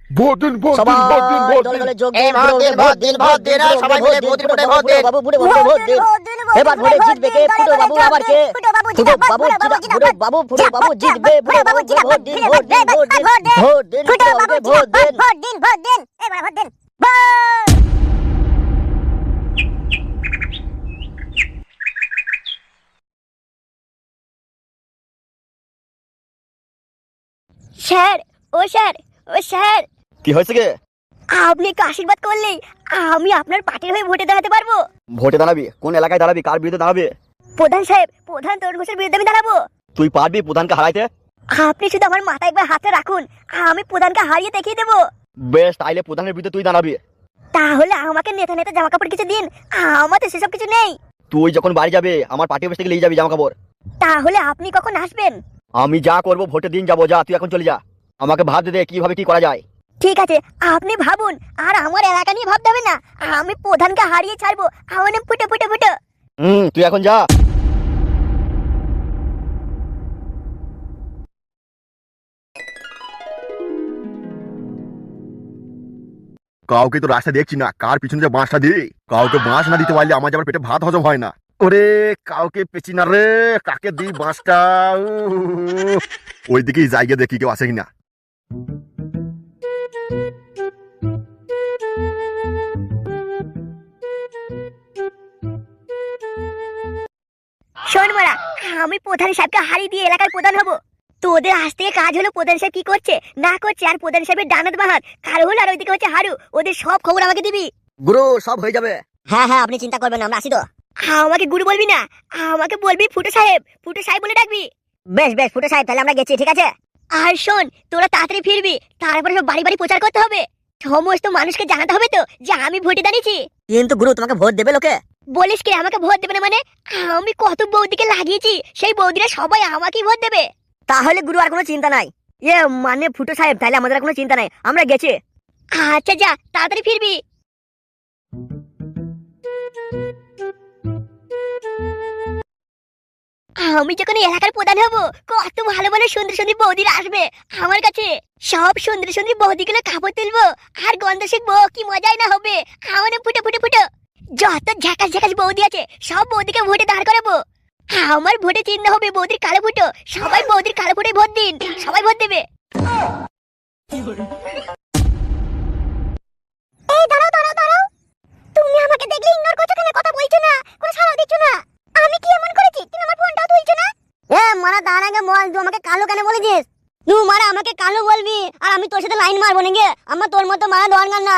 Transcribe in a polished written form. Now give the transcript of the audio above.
Vote দিন, vote দিন, সবাই ভোট দিন, ভোট দলে দিন। দলে যোগ এই দিন, ভোট দিন, ভোট দিন, ভোট দিন, আর সবাই মিলে ভোট দিন, ভোট দিন। বাবু ভোটে ভোট দিন। এবার ভোটে জিতবে কে? ফুটো বাবু আবার কে? ফুটো বাবু ফুটো বাবু জিতবে। ফুটো বাবুকে ভোট দিন, ভোট দিন, ভোট দিন, ভোট দিন, ফুটো বাবুকে ভোট দিন। ভোট দিন এবার ভোট দিন। স্যার ও স্যার ও স্যার, কি হয়েছে কে? আপনি একটু আশীর্বাদ করলেই আমি আপনার পার্টির হয়ে ভোটে দাঁড়াতে পারবো। ভোটে দাঁড়াবি? কোন এলাকায় দাঁড়াবি? কার বিরুদ্ধে দাঁড়াবি? প্রধান সাহেব, প্রধান তরুণ ঘোষের বিরুদ্ধে আমি দাঁড়াবো। তুই পারবি প্রধানকে হারাইতে? আপনি শুধু আমার মাথায় একবার হাতটা রাখুন, আমি প্রধানকে হারিয়ে দেখিয়ে দেবো। বেশ, তাইলে প্রধানের বিরুদ্ধে তুই দাঁড়াবি। তাহলে আমাকে নেতা নেতা জামা কাপড় কিছু দিন, আমার তো সেসব কিছু নেই। তুই যখন বাড়ি যাবে আমার পার্টি অফিস থেকে নিয়ে যাবি জামা কাপড়। তাহলে আপনি কখন আসবেন? আমি যা করবো ভোটের দিন যাবো। যা, তুই এখন চলে যা। আমাকে ভাবতে দে কিভাবে কি করা যায়। ঠিক আছে, আপনি ভাবুন, আর আমার এলাকা নিয়ে ভাবতে হবে না। আমি প্রধানকে হারিয়ে ছাড়বো, আমার নাম ফুটো ফুটো ফুটো। তুই এখন যা। কাউকে তো রাস্তা দেখছি না, কার পিছনে যে বাঁশটা দিই। কাউকে বাঁশ না দিতে পারলে আমার আবার পেটে ভাত হজম হয় না। ওরে কাউকে পেছি না রে, কাকে দিই বাঁশটা? ওই দিকেই জায়গা দেখি কেউ আসে কিনা। শোন মারা, আমি প্রধান সাহেবকে হারিয়ে দিয়ে এলাকার প্রধান হব। তোদের আজ থেকে কাজ হলো প্রধান সাহেব কি করছে না করছে, আর প্রধান সাহেবের ডানাত বাহাত কার হলো, আর ওইদিকে হচ্ছে হারু, ওদের সব খবর আমাকে দিবি। গুরু, সব হয়ে যাবে। হ্যাঁ হ্যাঁ, আপনি চিন্তা করবেন না, আমরা আসি তো। আমাকে গুরু বলবি না, আমাকে বলবি ফুটো সাহেব, ফুটো সাহেব বলে ডাকবি। বেশ বেশ ফুটো সাহেব, তাহলে আমরা গেছি, ঠিক আছে। আর শোন, তোরা তাড়াতাড়ি ফিরবি, তারপরে সব বাড়ি বাড়ি প্রচার করতে হবে। সমস্ত মানুষকে জানাতে হবে তো যে আমি ভোটে দাঁড়িয়েছি। কিন্তু গুরু, তোমাকে ভোট দেবে লোকে? বলিস কি আমাকে ভোট দেবে না মানে? আমি কত বৌদিকে লাগিয়েছি, সেই বৌদিরা সবাই আমাকেই ভোট দেবে। তাহলে গুরু আর কোনো চিন্তা নাই। মানে ফুটো সাহেব, তাহলে আমাদের আর কোনো চিন্তা নাই, আমরা গেছি। আচ্ছা যা, তাড়াতাড়ি ফিরবি। আমি যখন এই এলাকার প্রধান হব, কত ভালো ভালো সুন্দর সুন্দর বৌদিরা আসবে আমার কাছে। সব সুন্দর সুন্দর বৌদিগুলো কাপড় তুলবো আর গন্ধ শিখবো, কি মজাই না হবে। আমার নাম ফুটো ফুটো ফুটো। যত ঝাঁকাস ঝাঁকাস বৌদি আছে সব বৌদিকে ভোটে দাঁড় করাবো। আমার ভোটে চিহ্ন হবে বৌদির কালো ফুটো। সবাই বৌদির কালো ফুটোয় ভোট দিন, সবাই ভোট দেবে। এই দাঁড়াও দাঁড়াও দাঁড়াও, তুমি আমাকে দেখলে ইগনোর করছো কেন? কথা বলছো না, কোনো সাড়া দিচ্ছ না। আমি কি এমন করেছি তুমি আমার ফোনটাও তুলছো না? মারা দাঁড় আগে বল, তুই আমাকে কালো কেন বলেছিস? তুই মারা আমাকে কালো বলবি আর আমি তোর সাথে লাইন মারবো নাকি? আমার তোর মতো মারা দরকার নাই।